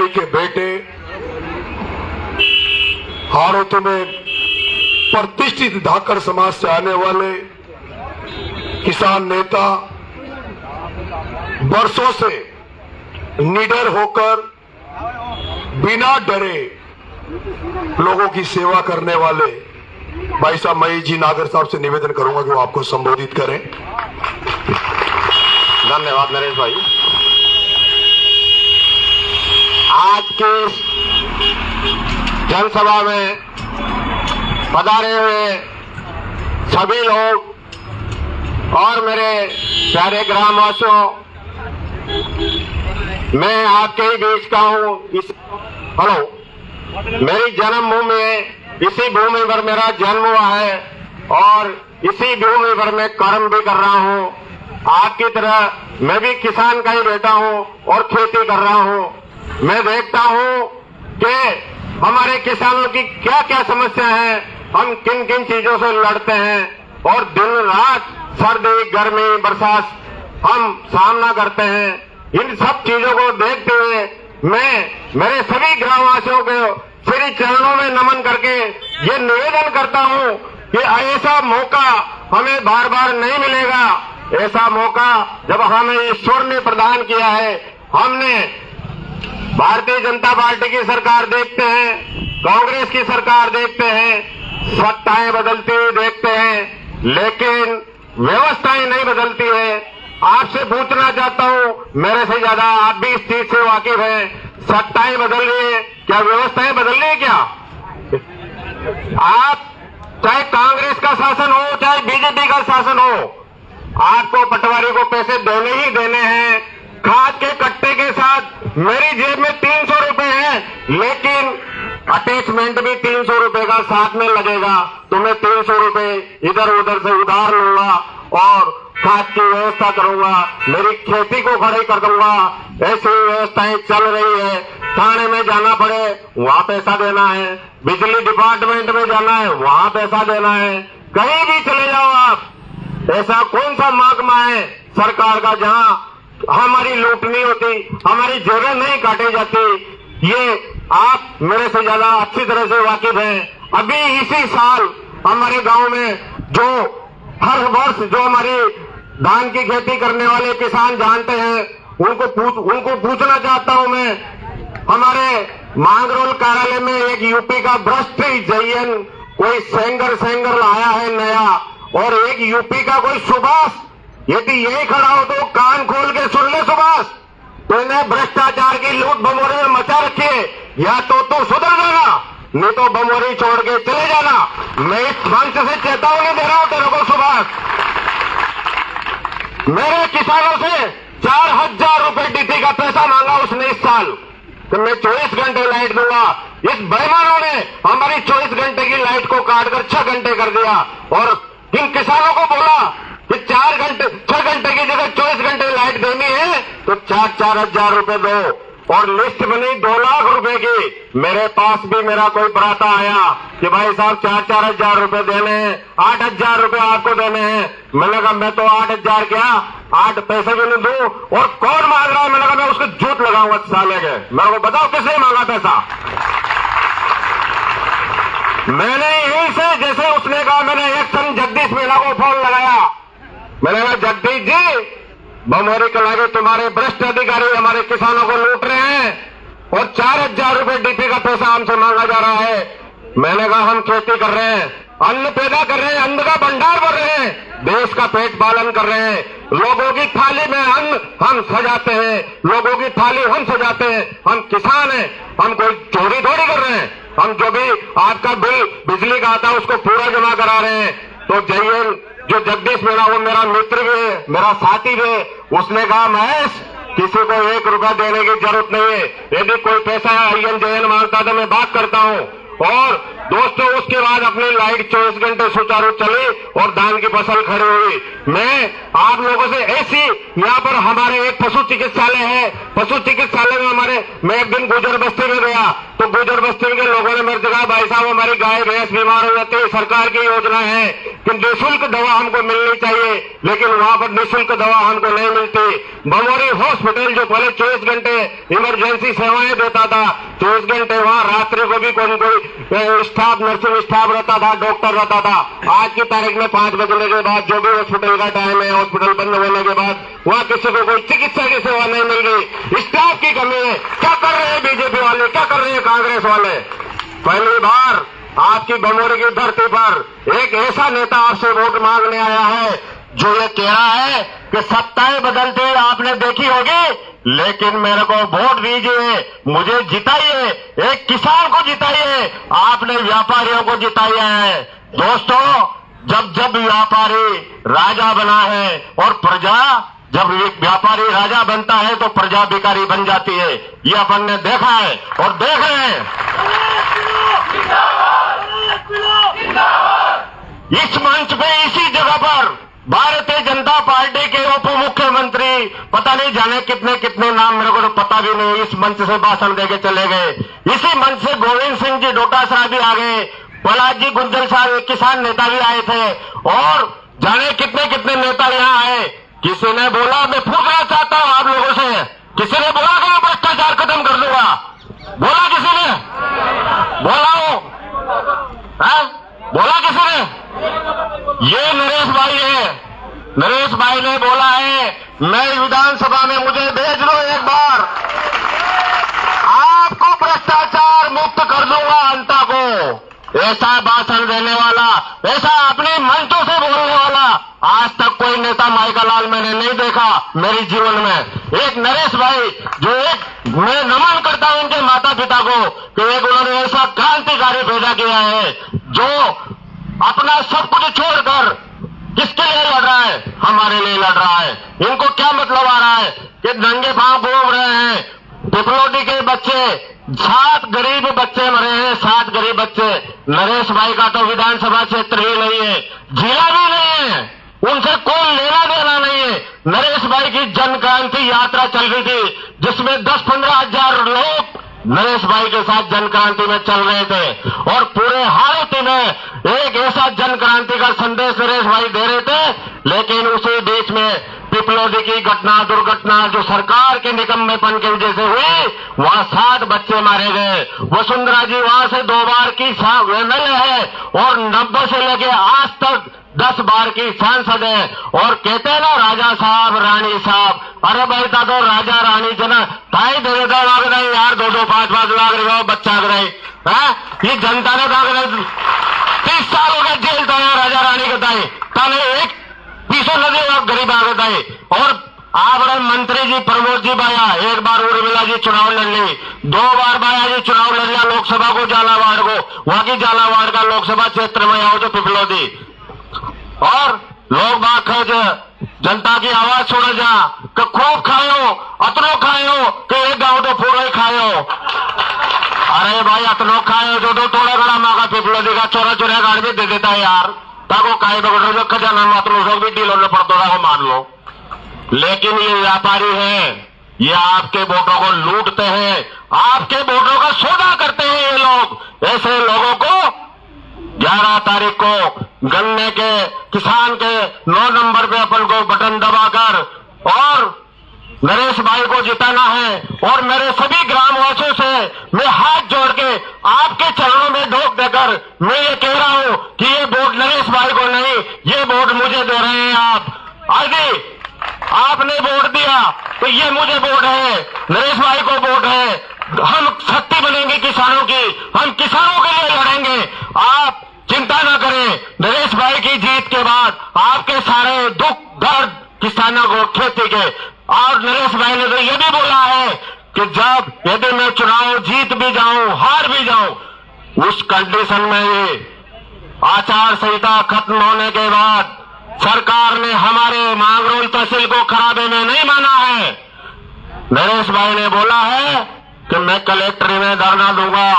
के बेटे हाड़ौतों में प्रतिष्ठित धाकड़ समाज से आने वाले किसान नेता, वर्षों से निडर होकर बिना डरे लोगों की सेवा करने वाले भाई साहब महेश जी नागर साहब से निवेदन करूंगा कि वो आपको संबोधित करें। धन्यवाद नरेश भाई। आज की जनसभा में पधारे हुए सभी लोग और मेरे प्यारे ग्रामवासियों, मैं आपके ही बीच का हूँ। मेरी जन्मभूमि है, इसी भूमि पर मेरा जन्म हुआ है और इसी भूमि पर मैं कर्म भी कर रहा हूँ। आपकी तरह मैं भी किसान का ही बेटा हूँ और खेती कर रहा हूँ। मैं देखता हूँ कि हमारे किसानों की क्या क्या समस्या है, हम किन किन चीजों से लड़ते हैं और दिन रात सर्दी गर्मी बरसात हम सामना करते हैं। इन सब चीजों को देखते हुए मैं मेरे सभी ग्रामवासियों को श्री चरणों में नमन करके ये निवेदन करता हूँ कि ऐसा मौका हमें बार बार नहीं मिलेगा। ऐसा मौका जब हमें ईश्वर ने प्रदान किया है, हमने भारतीय जनता पार्टी की सरकार देखते हैं, कांग्रेस की सरकार देखते हैं, सत्ताएं बदलती हुई देखते हैं, लेकिन व्यवस्थाएं नहीं बदलती है। आपसे पूछना चाहता हूं, मेरे से ज्यादा आप भी इस चीज से वाकिफ हैं, सत्ताएं बदल रही है, क्या व्यवस्थाएं बदल रही है? क्या आप चाहे कांग्रेस का शासन हो चाहे बीजेपी का शासन हो, आपको पटवारी को पैसे देने ही देने हैं। खाद के कट्टे के साथ मेरी जेब में 300 रुपए है, लेकिन अटैचमेंट भी 300 रुपए का साथ में लगेगा, तो मैं 300 रुपए इधर उधर से उधार लूंगा और खाद की व्यवस्था करूंगा, मेरी खेती को खड़ी कर दूंगा। ऐसी व्यवस्थाएं चल रही है। थाने में जाना पड़े वहां पैसा देना है, बिजली डिपार्टमेंट में जाना है वहां पैसा देना है, कहीं भी चले जाओ आप। ऐसा कौन सा महकमा है सरकार का जहां हमारी लूट नहीं होती, हमारी जेबें नहीं काटी जाती? ये आप मेरे से ज्यादा अच्छी तरह से वाकिफ हैं। अभी इसी साल हमारे गांव में जो हर वर्ष जो हमारी धान की खेती करने वाले किसान जानते हैं, उनको पूछना चाहता हूं मैं, हमारे मांगरोल कार्यालय में एक यूपी का भ्रष्ट जयन कोई सेंगर लाया है नया, और एक यूपी का कोई सुभाष, यदि यही खड़ा हो तो कान खोल के सुन ले सुभाष, तो इन्हें भ्रष्टाचार की लूट बमोरी में मचा रखी है, या तो सुधर जाना, नहीं तो बमोरी छोड़ के चले जाना। मैं इस मंच से चेतावनी दे रहा हूं तेरे को सुभाष। मेरे किसानों से 4000 रुपए डीपी का पैसा मांगा उसने इस साल, तो मैं 24 घंटे लाइट दूंगा। इस बेईमानों ने हमारी 24 घंटे की लाइट को काटकर 6 घंटे कर दिया, और इन किसानों को बोला कि 6 घंटे की जगह 24 घंटे लाइट देनी है तो 4,000 रुपए दो, और लिस्ट बनी 2 लाख रुपए की। मेरे पास भी मेरा कोई बराता आया कि भाई साहब 4,000 रुपए देने हैं, 8,000 रुपए आपको देने हैं। मैंने कहा मैं तो 8,000 क्या 8 पैसे भी नहीं दूं, और कौन मांग रहा है? मैंने कहा मैं उसको झूठ लगाऊंगा साले के। मेरे को बताओ किसने मांगा पैसा? मैंने यहीं से, जैसे उसने कहा, मैंने एक्शन जगदीश मीणा को फोन लगाया। मैंने कहा जगदीश जी, बमोरी कला के तुम्हारे भ्रष्ट अधिकारी हमारे किसानों को लूट रहे हैं और 4,000 रुपए डीपी का पैसा हमसे मांगा जा रहा है। मैंने कहा हम खेती कर रहे हैं, अन्न पैदा कर रहे हैं, अन्न का भंडार भर रहे हैं, देश का पेट पालन कर रहे हैं, लोगों की थाली में अन्न हम सजाते हैं, लोगों की थाली हम सजाते हैं। हम किसान हैं, हम कोई चोरी थोड़ी कर रहे हैं। हम जो भी आपका बिल बिजली का आता है उसको पूरा जमा करा रहे हैं। तो जयन जो जगदीश मीणा, वो मेरा मित्र भी है, मेरा साथी भी है, उसने कहा महेश किसी को 1 रुपया देने की जरूरत नहीं है, यदि कोई पैसा आईएन जयन मांगता तो मैं बात करता हूं। और दोस्तों उसके बाद अपनी लाइट 24 घंटे सुचारू चली और धान की फसल खड़ी हुई। मैं आप लोगों से ऐसी, यहाँ पर हमारे एक पशु चिकित्सालय है, पशु चिकित्सालय में हमारे, मैं एक दिन गुजर बस्ती में गया तो गुजर बस्ती के लोगों ने मेरे से कहा भाई साहब हमारी गाय भैंस बीमार हो जाती है, सरकार की योजना है कि निःशुल्क दवा हमको मिलनी चाहिए, लेकिन वहां पर निःशुल्क दवा हमको नहीं मिलती। बमोरी हॉस्पिटल जो पहले 24 घंटे इमरजेंसी सेवाएं देता था, 24 घंटे वहां रात्रि को भी कोई स्टाफ, नर्सिंग स्टाफ रहता था, डॉक्टर रहता था। आज की तारीख में 5 बजने के बाद जो भी हॉस्पिटल का टाइम है, हॉस्पिटल बंद होने के बाद वहां किसी को कोई चिकित्सा की सेवा नहीं मिल रही। स्टाफ की कमी है। क्या कर रहे हैं बीजेपी वाले, क्या कर रहे हैं कांग्रेस वाले? पहली बार आपकी बमोरी की धरती पर एक ऐसा नेता आपसे वोट मांगने आया है जो ये कह रहा है कि सत्ताएं बदलते हुए आपने देखी होगी, लेकिन मेरे को वोट दीजिए, मुझे जिताइए, एक किसान को जिताइए, आपने व्यापारियों को जिताया है। दोस्तों, जब जब व्यापारी राजा बना है और प्रजा, जब व्यापारी राजा बनता है तो प्रजा भिखारी बन जाती है। ये अपन ने देखा है और देख रहे हैं। इस मंच पे, इसी जगह पर भारतीय जनता पार्टी के उप मुख्यमंत्री, पता नहीं जाने कितने कितने नाम, मेरे को तो पता भी नहीं, इस मंच से भाषण देके चले गए। इसी मंच से गोविंद सिंह जी डोटासरा भी आ गए, प्रहलाद जी गुंजल साहब एक किसान नेता भी आए थे, और जाने कितने कितने नेता यहाँ आए। किसी ने बोला, मैं पूछना चाहता हूं आप लोगों से, किसी ने बोला कि मैं भ्रष्टाचार खत्म कर दूंगा? बोला किसी ने? बोला हो? बोला किसी ने? ये नरेश भाई है। नरेश भाई ने बोला है, मैं विधानसभा में मुझे भेज लो एक बार, आपको भ्रष्टाचार मुक्त कर दूंगा जनता को। ऐसा भाषण देने वाला, ऐसा अपने मंचों से बोलने वाला आज तक कोई नेता माइका लाल मैंने नहीं देखा मेरे जीवन में। एक नरेश भाई, जो एक, मैं नमन करता हूं उनके माता पिता को कि एक उन्होंने ऐसा क्रांतिकारी पैदा किया है जो अपना सब कुछ छोड़कर किसके लिए लड़ रहा है? हमारे लिए लड़ रहा है। इनको क्या मतलब आ रहा है कि नंगे पांव घूम रहे हैं? पिपलोडी के बच्चे, 7 गरीब बच्चे मरे हैं, 7 गरीब बच्चे। नरेश भाई का तो विधानसभा क्षेत्र ही नहीं है, जिला भी नहीं है, उनसे कोई लेना देना नहीं है। नरेश भाई की जन क्रांति यात्रा चल रही थी, जिसमें 10-15 हजार लोग नरेश भाई के साथ जन क्रांति में चल रहे थे, और पूरे हालत में एक ऐसा जन क्रांति का संदेश नरेश भाई दे रहे थे। लेकिन उसी बीच में पिपलोदी की घटना, दुर्घटना जो सरकार के निकम्मेपन की वजह से हुई, वहां 7 बच्चे मारे गए। वसुंधरा जी वहां से 2 बार की एमएलए है और 90 से लेके आज तक 10 बार की सांसद है, और कहते हैं ना राजा साहब रानी साहब। अरे भाई तो राजा रानी जना ताई दे देता लाग रही यार, 2-2, 5-5 लाख रुपया बच्चा रहे। ये जनता ने 30 साल हो गए जेल था राजा रानी के ताई, ताने एक पीछे नदी और गरीब आ गए। और आप मंत्री जी प्रमोद जी बाया, एक बार उर्मिला जी चुनाव लड़ ली, 2 बार बाया जी चुनाव लड़ लिया लोकसभा को, झालावाड़ को, वहां की झालावाड़ का लोकसभा क्षेत्र में आओ जो पिपलोदी, और लोग बाग जनता की आवाज छोड़ जा कि खूब खायो, अतनो खायो कि एक गांव तो पूरा ही खायो। अरे भाई अतनो खायो जो तो थोड़ा घड़ा मांगा पिपलोदी का चोरा चोरा गाड़ी भी दे देता है यार, ताको काय बगड़ खजाना मात्र सब भी डीलों में पड़तोड़ा को मान लो। लेकिन ये व्यापारी हैं, ये आपके वोटों को लूटते हैं, आपके वोटों का सौदा करते हैं ये लोग। ऐसे लोगों को 11 तारीख को गन्ने के किसान के 9 नंबर पे अपन को बटन दबाकर और नरेश भाई को जिताना है। और मेरे सभी ग्रामवासियों से मैं हाथ जोड़ के आपके चरणों में ढोक देकर मैं ये कह रहा हूं कि ये वोट नरेश भाई को नहीं, ये वोट मुझे दे रहे हैं आप। आदि आपने वोट दिया तो ये मुझे वोट है, नरेश भाई को वोट है। हम शक्ति बनेंगे किसानों की, हम किसानों के लिए लड़ेंगे। आप चिंता न करें, नरेश भाई की जीत के बाद आपके सारे दुख दर्द किसानों को खेती के। और नरेश भाई ने तो यह भी बोला है कि जब यदि मैं चुनाव जीत भी जाऊं, हार भी जाऊं, उस कंडीशन में ये आचार संहिता खत्म होने के बाद सरकार ने हमारे मांगरोल तहसील को खराबे में नहीं माना है। नरेश भाई ने बोला है कि मैं कलेक्ट्री में धरना दूंगा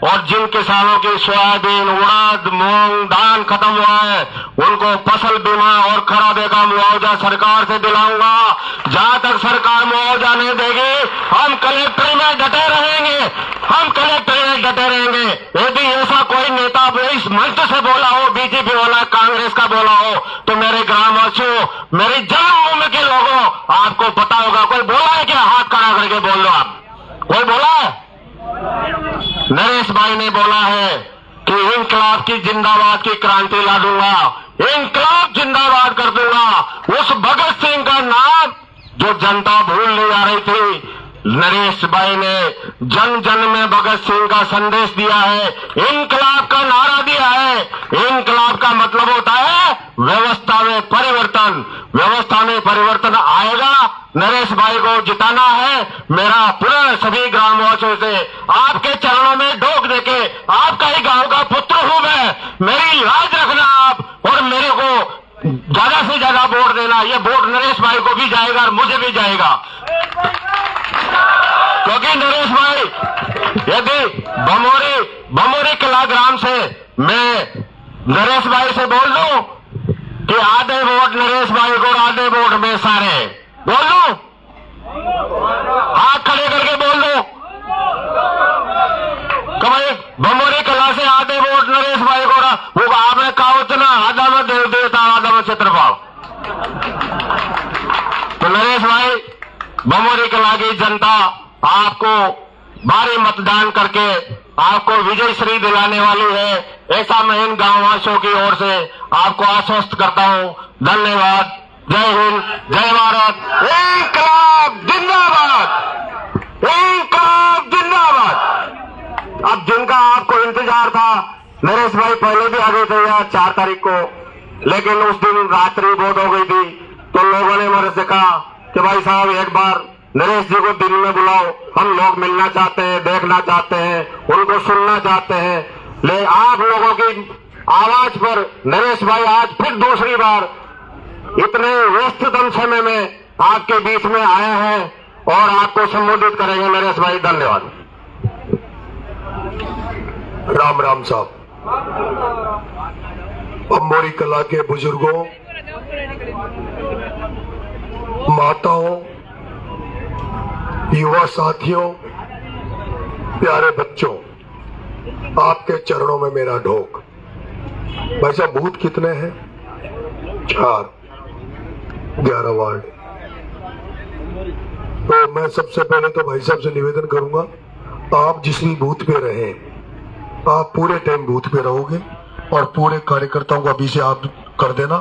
और जिन किसानों की सोयाबीन, उड़द, मूंग, धान खत्म हुआ है उनको फसल बीमा और खराबे का मुआवजा सरकार से दिलाऊंगा। जहां तक सरकार मुआवजा नहीं देगी हम कलेक्ट्री में डटे रहेंगे, हम कलेक्ट्री में डटे रहेंगे। यदि ऐसा कोई नेता इस मंच से बोला हो, बीजेपी वाला कांग्रेस का बोला हो तो मेरे ग्रामवासियों, मेरी जन्मभूमि के लोगों, आपको पता होगा। कोई बोला है क्या? हाथ खड़ा करके बोल दो आप। कोई बोला है? नरेश भाई ने बोला है कि इंकलाब की जिंदाबाद की क्रांति ला दूंगा, इंकलाब जिंदाबाद कर दूंगा। उस भगत सिंह का नाम जो जनता भूल नहीं जा रही थी, नरेश भाई ने जन जन में भगत सिंह का संदेश दिया है, इंकलाब का नारा दिया है। इंकलाब का मतलब होता है व्यवस्था में परिवर्तन। व्यवस्था में परिवर्तन आएगा, नरेश भाई को जिताना है। मेरा पुनः सभी ग्रामवासियों से आपके चरणों में ढोक देके, आपका ही गांव का पुत्र हूं मैं, मेरी लाज रखना आप, और मेरे को ज्यादा से ज्यादा वोट देना। ये वोट नरेश भाई को भी जाएगा और मुझे भी जाएगा, क्योंकि नरेश भाई, यदि बमोरी कला ग्राम से मैं नरेश भाई से बोल दूं कि आधे वोट नरेश भाई को और आधे वोट में सारे, बोल दूं, हाथ खड़े करके बोल दो कि भाई बमोरी कला से आधे वोट नरेश भाई को, वो आपने कहा उतना आधा में देव देवता, आधा में क्षेत्रफल। तो नरेश भाई, बमोरी कला की जनता आपको भारी मतदान करके आपको विजय श्री दिलाने वाली है, ऐसा मैं इन गांववासियों की ओर से आपको आश्वस्त करता हूं। धन्यवाद। जय हिंद, जय भारत। इंकलाब जिंदाबाद, इंकलाब जिंदाबाद। अब जिनका आपको इंतजार था, नरेश भाई पहले भी आ गए थे यहाँ 4 तारीख को, लेकिन उस दिन रात्रि बहुत हो गई थी, तो लोगों ने मेरे से कहा कि भाई साहब एक बार नरेश जी को दिन में बुलाओ, हम लोग मिलना चाहते हैं, देखना चाहते हैं, उनको सुनना चाहते हैं। ले आप लोगों की आवाज पर नरेश भाई आज फिर दूसरी बार इतने व्यस्ततम समय में आपके बीच में आए हैं और आपको संबोधित करेंगे। नरेश भाई, धन्यवाद। राम राम साहब। बमोरी कला के बुजुर्गों, माताओं, युवा साथियों, प्यारे बच्चों, आपके चरणों में मेरा ढोक। भाई साहब, बूथ कितने हैं? 4, 11 वार्ड। तो मैं सबसे पहले तो भाई साहब से निवेदन करूंगा, आप जिस भी बूथ पे रहे, आप पूरे टाइम बूथ पे रहोगे और पूरे कार्यकर्ताओं को अभी से आप कर देना,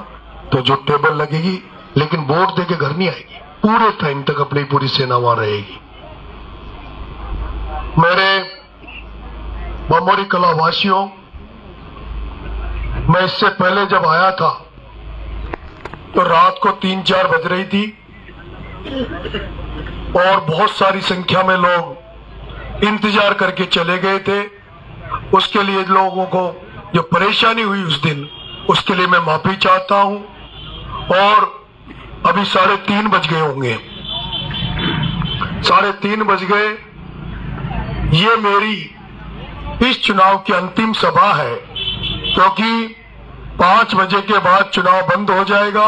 तो जो टेबल लगेगी, लेकिन वोट देके घर नहीं आएगी, पूरे टाइम तक अपनी पूरी सेना वहां रहेगी। मेरे बमोरी कला वासियों, मैं इससे पहले जब आया था तो रात को 3-4 बज रही थी और बहुत सारी संख्या में लोग इंतजार करके चले गए थे। उसके लिए लोगों को जो परेशानी हुई उस दिन, उसके लिए मैं माफी चाहता हूं। और अभी 3:30 बज गए होंगे, 3:30 बज गए। ये मेरी इस चुनाव की अंतिम सभा है, क्योंकि 5 बजे के बाद चुनाव बंद हो जाएगा,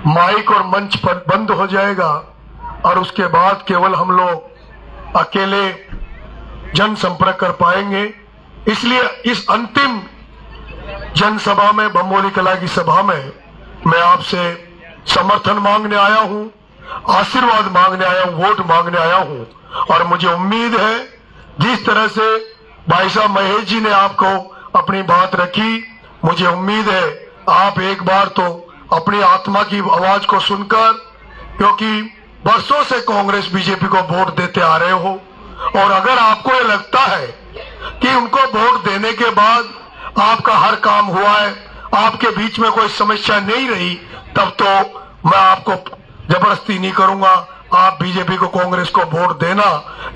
माइक और मंच पर बंद हो जाएगा और उसके बाद केवल हम लोग अकेले जनसंपर्क कर पाएंगे। इसलिए इस अंतिम जनसभा में, बमोरी कला की सभा में, मैं आपसे समर्थन मांगने आया हूं, आशीर्वाद मांगने आया हूं, वोट मांगने आया हूं। और मुझे उम्मीद है, जिस तरह से भाई साहब महेश जी ने आपको अपनी बात रखी, मुझे उम्मीद है आप एक बार तो अपनी आत्मा की आवाज को सुनकर, क्योंकि बरसों से कांग्रेस बीजेपी को वोट देते आ रहे हो, और अगर आपको ये लगता है कि उनको वोट देने के बाद आपका हर काम हुआ है, आपके बीच में कोई समस्या नहीं रही, तब तो मैं आपको जबरदस्ती नहीं करूंगा, आप बीजेपी को, कांग्रेस को वोट देना।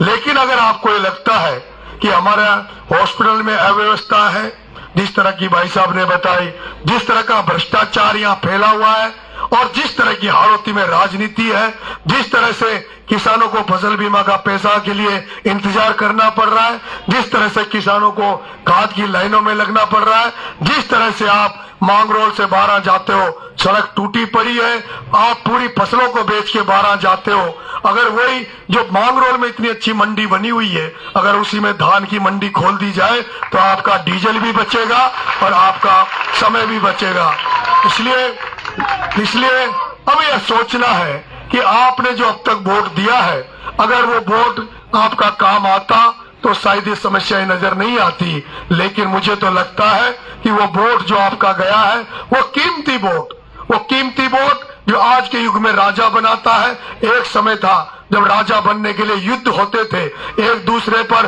लेकिन अगर आपको ये लगता है कि हमारा हॉस्पिटल में अव्यवस्था है, जिस तरह की भाई साहब ने बताई, जिस तरह का भ्रष्टाचार यहाँ फैला हुआ है, और जिस तरह की हाड़ौती में राजनीति है, जिस तरह से किसानों को फसल बीमा का पैसा के लिए इंतजार करना पड़ रहा है, जिस तरह से किसानों को खाद की लाइनों में लगना पड़ रहा है, जिस तरह से आप मांगरोल से बारां जाते हो, सड़क टूटी पड़ी है, आप पूरी फसलों को बेच के बारां जाते हो। अगर वही जो मांगरोल में इतनी अच्छी मंडी बनी हुई है, अगर उसी में धान की मंडी खोल दी जाए तो आपका डीजल भी बचेगा और आपका समय भी बचेगा। इसलिए अब यह सोचना है कि आपने जो अब तक वोट दिया है, अगर वो वोट आपका काम आता तो शायद ये समस्याएं नजर नहीं आती, लेकिन मुझे तो लगता है कि वो वोट जो आपका गया है वो कीमती वोट जो आज के युग में राजा बनाता है। एक समय था जब राजा बनने के लिए युद्ध होते थे, एक दूसरे पर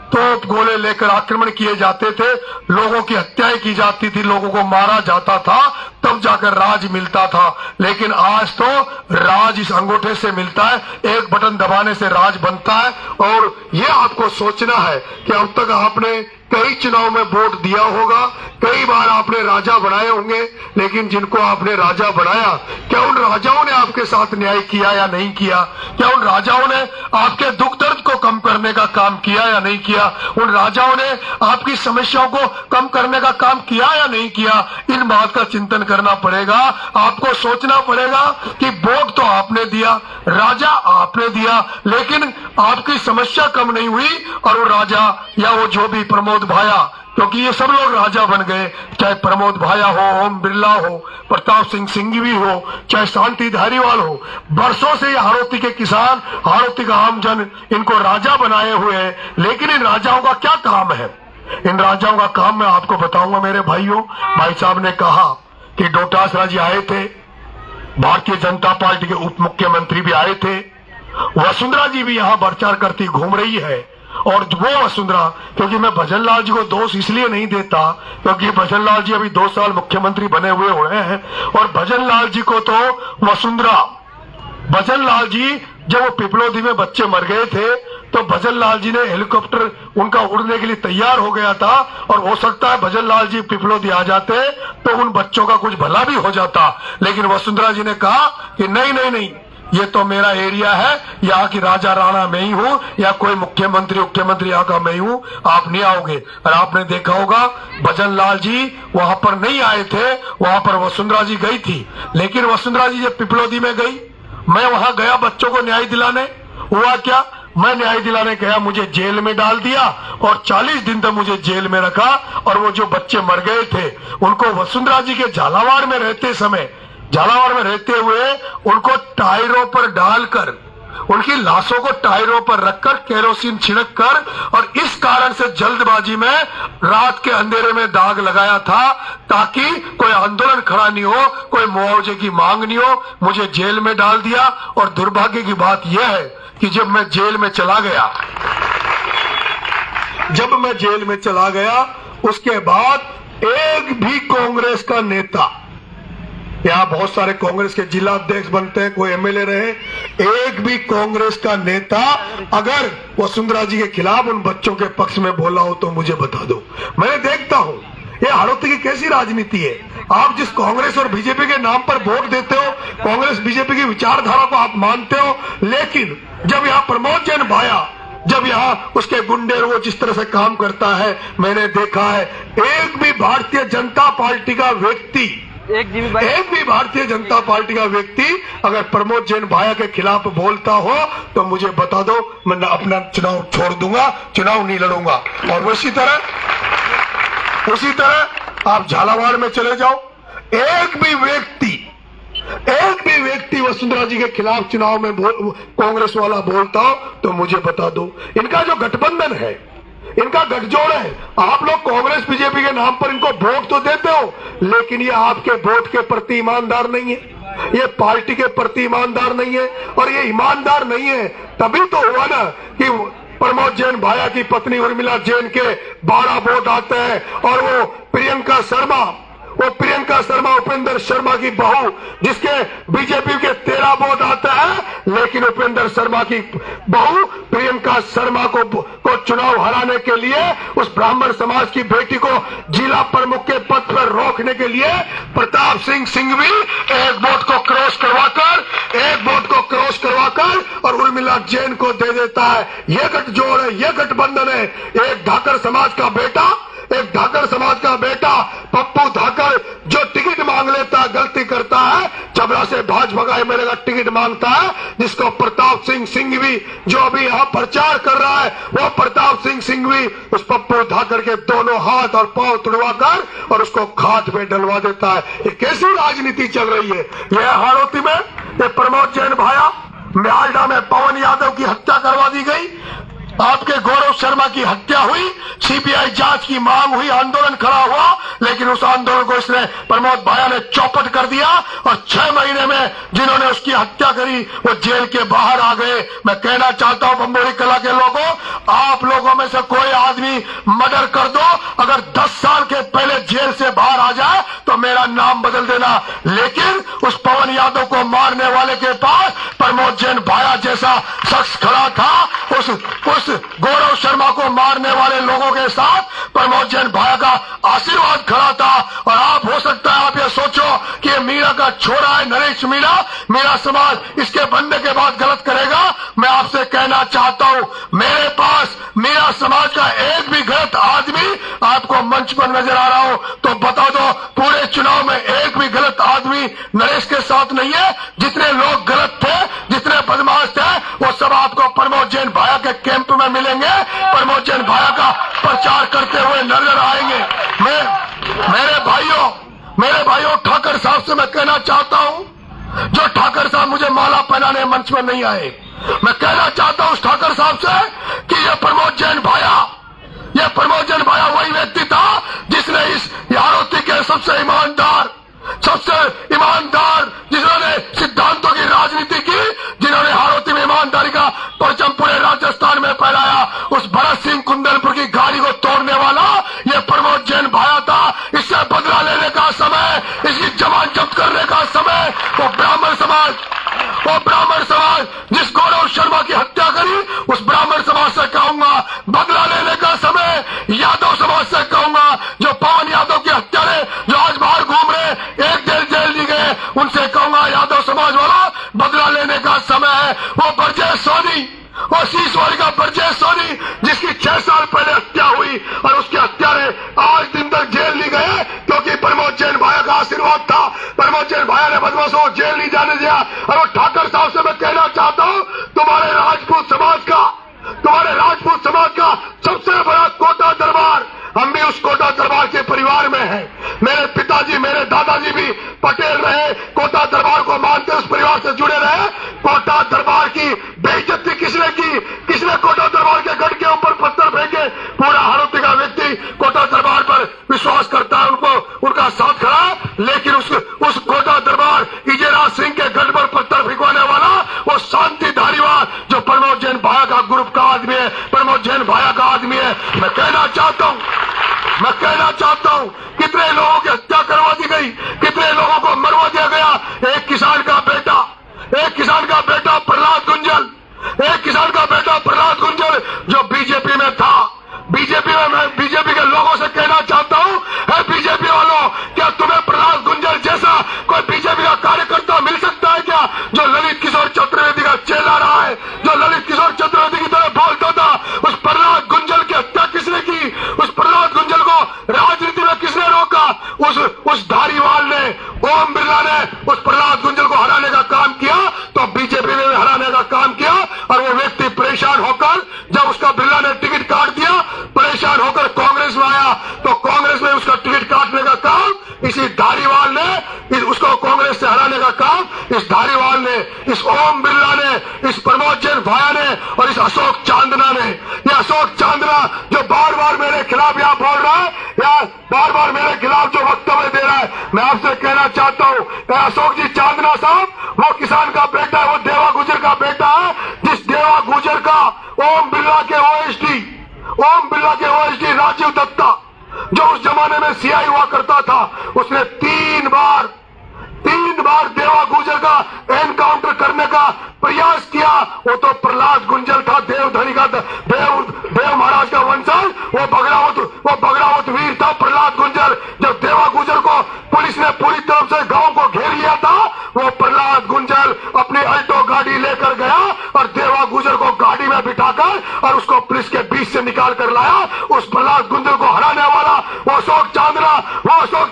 तोप गोले लेकर आक्रमण किए जाते थे, लोगों की हत्याएं की जाती थी, लोगों को मारा जाता था, तब जाकर राज मिलता था। लेकिन आज तो राज इस अंगूठे से मिलता है, एक बटन दबाने से राज बनता है। और ये आपको सोचना है कि अब तक आपने कई चुनाव में वोट दिया होगा, कई बार आपने राजा बनाए होंगे, लेकिन जिनको आपने राजा बनाया, क्या उन राजाओं ने आपके साथ न्याय किया या नहीं किया? क्या उन राजाओं ने आपके दुख दर्द को कम करने का काम किया या नहीं किया? उन राजाओं ने आपकी समस्याओं को कम करने का काम किया या नहीं किया? इन बात का चिंतन करना पड़ेगा। आपको सोचना पड़ेगा कि वोट तो आपने दिया, राजा आपने दिया, लेकिन आपकी समस्या कम नहीं हुई और वो राजा या वो जो भी प्रमोद भाया, क्योंकि ये सब लोग राजा बन गए, चाहे प्रमोद भाया हो, ओम बिरला हो, प्रताप सिंह सिंघवी हो, चाहे शांति धारीवाल हो, बरसों से ये हाड़ौती के किसान, हाड़ौती का आमजन इनको राजा बनाए हुए हैं। लेकिन इन राजाओं का क्या काम है? इन राजाओं का काम मैं आपको बताऊंगा मेरे भाइयों। भाई साहब ने कहा कि डोटासरा जी आए थे, भारतीय जनता पार्टी के उप मुख्यमंत्री भी आए थे, वसुंधरा जी भी यहाँ प्रचार करती घूम रही है। और वो वसुंधरा, क्योंकि मैं भजन लाल जी को दोष इसलिए नहीं देता क्योंकि भजन लाल जी अभी 2 साल मुख्यमंत्री बने हुए हैं, और भजन लाल जी को तो वसुंधरा, भजन लाल जी जब वो पिपलोदी में बच्चे मर गए थे तो भजन लाल जी ने हेलीकॉप्टर उनका उड़ने के लिए तैयार हो गया था, और हो सकता है भजन लाल जी पिपलोदी आ जाते तो उन बच्चों का कुछ भला भी हो जाता। लेकिन वसुंधरा जी ने कहा कि नहीं, ये तो मेरा एरिया है, यहाँ की राजा राणा मैं ही हूँ, या कोई मुख्यमंत्री यहाँ का मैं ही हूँ, आप नहीं आओगे। और आपने देखा होगा भजन लाल जी वहां पर नहीं आए थे, वहां पर वसुंधरा जी गई थी। लेकिन वसुंधरा जी जब पिपलोदी में गई, मैं वहां गया बच्चों को न्याय दिलाने, हुआ क्या? मैं न्याय दिलाने गया, मुझे जेल में डाल दिया और 40 दिन तक मुझे जेल में रखा। और वो जो बच्चे मर गए थे उनको वसुंधरा जी के झालावाड़ में रहते हुए उनको टायरों पर डालकर, उनकी लाशों को टायरों पर रखकर केरोसिन छिड़क कर, और इस कारण से जल्दबाजी में रात के अंधेरे में दाग लगाया था ताकि कोई आंदोलन खड़ा नहीं हो, कोई मुआवजे की मांग नहीं हो। मुझे जेल में डाल दिया। और दुर्भाग्य की बात यह है कि जब मैं जेल में चला गया, उसके बाद एक भी कांग्रेस का नेता, यहाँ बहुत सारे कांग्रेस के जिला अध्यक्ष बनते हैं, कोई एमएलए रहे, एक भी कांग्रेस का नेता अगर वसुंधरा जी के खिलाफ उन बच्चों के पक्ष में बोला हो तो मुझे बता दो। मैं देखता हूँ ये हाड़ौती की कैसी राजनीति है। आप जिस कांग्रेस और बीजेपी के नाम पर वोट देते हो, कांग्रेस बीजेपी की विचारधारा को आप मानते हो, लेकिन जब यहाँ प्रमोद जैन भाया, जब यहाँ उसके गुंडे वो जिस तरह से काम करता है, मैंने देखा है एक भी भारतीय जनता पार्टी का व्यक्ति अगर प्रमोद जैन भाया के खिलाफ बोलता हो तो मुझे बता दो, मैं अपना चुनाव छोड़ दूंगा, चुनाव नहीं लड़ूंगा। और उसी तरह आप झालावाड़ में चले जाओ, एक भी व्यक्ति वसुंधरा जी के खिलाफ चुनाव में कांग्रेस वाला बोलता हो तो मुझे बता दो। इनका जो गठबंधन है, इनका गठजोड़ है, आप लोग कांग्रेस बीजेपी के नाम पर इनको वोट तो देते हो, लेकिन ये आपके वोट के प्रति ईमानदार नहीं है, ये पार्टी के प्रति ईमानदार नहीं है। और ये ईमानदार नहीं है तभी तो हुआ ना कि प्रमोद जैन भाया की पत्नी उर्मिला जैन के 12 वोट आते हैं, और वो प्रियंका शर्मा उपेंद्र शर्मा की बहू, जिसके बीजेपी के 13 वोट आते हैं, लेकिन उपेंद्र शर्मा की बहू प्रियंका शर्मा को चुनाव हराने के लिए, उस ब्राह्मण समाज की बेटी को जिला प्रमुख के पद पर रोकने के लिए प्रताप सिंह सिंघवी एक वोट को क्रॉस करवाकर और उर्मिला जैन को दे देता है। ये गठजोड़ है, ये गठबंधन है। एक धाकर समाज का बेटा पप्पू धाकर, जो भाजपा का एमएलए का टिकट मांगता है, जिसको प्रताप सिंह सिंघवी जो अभी यहाँ प्रचार कर रहा है, वो प्रताप सिंह सिंघवी उस पप्पू धाकड़ के दोनों हाथ और पांव तुड़वा कर और उसको खाट पे डलवा देता है। ये कैसी राजनीति चल रही है? यह हाड़ौती में ये प्रमोद जैन भाया, म्यालडा में पवन यादव की हत्या करवा दी गई, आपके गौरव शर्मा की हत्या हुई, सीबीआई जांच की मांग हुई, आंदोलन खड़ा हुआ, लेकिन उस आंदोलन को इसने प्रमोद भाया ने चौपट कर दिया और 6 महीने में जिन्होंने उसकी हत्या करी वो जेल के बाहर आ गए। मैं कहना चाहता हूं बम्बोरी कला के लोगों, आप लोगों में से कोई आदमी मर्डर कर दो, अगर 10 साल के पहले जेल से बाहर आ जाए तो मेरा नाम बदल देना, लेकिन उस पवन यादव को मारने वाले के पास प्रमोद जैन भाया जैसा शख्स खड़ा था। उस गौरव शर्मा को मारने वाले लोगों के साथ प्रमोद जैन भाया का आशीर्वाद खड़ा था। और आप हो सकता है आप ये सोचो कि ये मीरा का छोरा है, नरेश मीरा समाज इसके बनने के बाद गलत करेगा। मैं आपसे कहना चाहता हूं, मेरे पास मीरा समाज का एक भी गलत आदमी आपको मंच पर नजर आ रहा हो तो बता दो, पूरे चुनाव में एक भी गलत आदमी नरेश के साथ नहीं है। जितने लोग गलत थे, जितने बदमाश थे, वो सब आपको प्रमोद जैन भाया के कैंप में मिलेंगे, प्रमोद जैन भाया का प्रचार करते हुए नजर आएंगे। मेरे भाइयों ठाकर साहब से मैं कहना चाहता हूं, जो ठाकर साहब मुझे माला पहनाने मंच में नहीं आए, मैं कहना चाहता हूं उस ठाकर साहब से कि यह प्रमोद जैन भाया वही व्यक्ति था जिसने इस आरोपी के सबसे ईमानदार जिन्होंने सिद्धांतों की राजनीति की, जिन्होंने हाड़ौती में ईमानदारी का परचम पूरे राजस्थान में फैलाया, उस भरत सिंह कुंदलपुर की गाड़ी को तोड़ने वाला ये प्रमोद जैन भाया था। इससे बदला लेने का समय, इसकी जमान जब्त करने का समय, वो ब्राह्मण समाज जिस गौरव शर्मा की हत्या करी, उस ब्राह्मण समाज से कहूंगा बदला लेने का समय, यादव समाज से कहूंगा जो पवन यादव की हत्या ने जो आज बाहर घूम रहे, एक जेल नहीं गए, उनसे कहूंगा यादव समाज वाला बदला लेने का समय है। वो ब्रजेश सोनी, वो शीशवाड़ी का ब्रजेश सोनी जिसकी 6 साल पहले हत्या हुई और उसकी हत्या ने आज दिन तक जेल नहीं गए क्योंकि प्रमोद जैन भाया का आशीर्वाद था। प्रमोद जैन भाया ने बदमाशों को जेल नहीं जाने दिया। और वो ठाकर साहब से मैं कहना चाहता हूं, तुम्हारे राजपूत समाज का सबसे बड़ा कोटा दरबार, हम भी उस कोटा दरबार के परिवार में हैं। मेरे पिताजी, मेरे दादाजी भी पटेल रहे, कोटा दरबार को मानते उस परिवार से जुड़े रहे। कोटा दरबार की बेइज्जती किसने की? किसने कोटा दरबार के गढ़ के ऊपर पत्थर फेंके? पूरा हाड़ौती का व्यक्ति कोटा दरबार पर विश्वास करता है, उनका साथ खड़ा है, लेकिन उस कोटा दरबार इजेराज सिंह के गढ़ पर पत्थर फेंकवाने वाला वो शांति धारीवाल जो प्रमोद जैन भाया का ग्रुप का आदमी है, प्रमोद जैन भाया का आदमी है। मैं कहना चाहता हूं कितने लोगों की हत्या करवा दी गई, कितने लोगों को मरवा दिया गया। एक किसान का बेटा प्रहलाद गुंजल जो बीजेपी में था, बीजेपी के लोगों से कहना चाहता हूं, बीजेपी वालों, क्या तुम्हें प्रहलाद गुंजल जैसा कोई बीजेपी का कार्यकर्ता मिल सकता है क्या, जो ललित किशोर चतुर्वेदी का चेला रहा है, जो ललित किशोर चतुर्वेदी की तरह बोलता था? उस प्रहलाद गुंजल की हत्या किसने की? उस प्रहलाद गुंजल को राजनीति में किसने रोका? उस धारीवाल ने, ओम बिरला ने उस प्रहलाद गुंजल को हराने का काम किया, तो बीजेपी ने हराने का काम किया। और वो व्यक्ति परेशान होकर, जब उसका बिरला ने टिकट काट दिया, परेशान होकर कांग्रेस में आया, तो कांग्रेस में उसका टिकट काटने का काम इसी धारीवाल ने, उसको कांग्रेस से हराने का काम इस धारीवाल ने, इस ओम बिरला ने, इस प्रमोद जैन भाया ने और इस अशोक चांदना ने। ये अशोक चांदना जो बार बार मेरे खिलाफ यहाँ बोल रहा है, या बार बार मेरे खिलाफ जो वक्तव्य दे रहा है, मैं आपसे कहना चाहता हूँ, अशोक जी चांदना साहब वो किसान का बेटा है, वो देवा गुजर का बेटा है, जिस देवा गुजर का ओम बिरला के ओएसडी राजीव दत्ता जो उस जमाने में सीआई हुआ करता था, उसने 3 बार देवा गुजर का एनकाउंटर करने का प्रयास किया। वो तो प्रहलाद गुंजल था, देवधनी का देव महाराज का वंशज, वो बगड़ावत वीर था प्रहलाद गुंजल। जब देवा गुजर को पुलिस ने पूरी तरफ से गांव को घेर लिया था, वो प्रहलाद गुंजल अपनी अल्टो गाड़ी लेकर गया और देवा गुजर को गाड़ी में बिठाकर और उसको पुलिस के बीच से निकाल कर लाया, उस प्रहलाद गुंजल को हराने वाला वो अशोक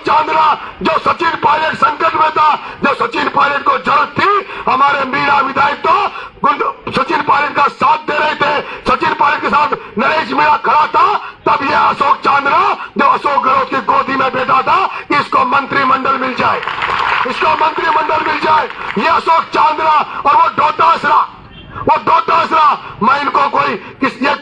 चांद्रा जो सचिन पायलट संकट में था, जो सचिन पायलट को जरूरत थी, हमारे मीणा विधायक तो सचिन पायलट का साथ दे रहे थे, सचिन पायलट के साथ नरेश मीणा खड़ा था, तब यह अशोक चांद्रा जो अशोक गहलोत की गोदी में बैठा था, इसको मंत्रिमंडल मिल जाए, ये अशोक चांद्रा और वो डोटासरा, मैं इनको ये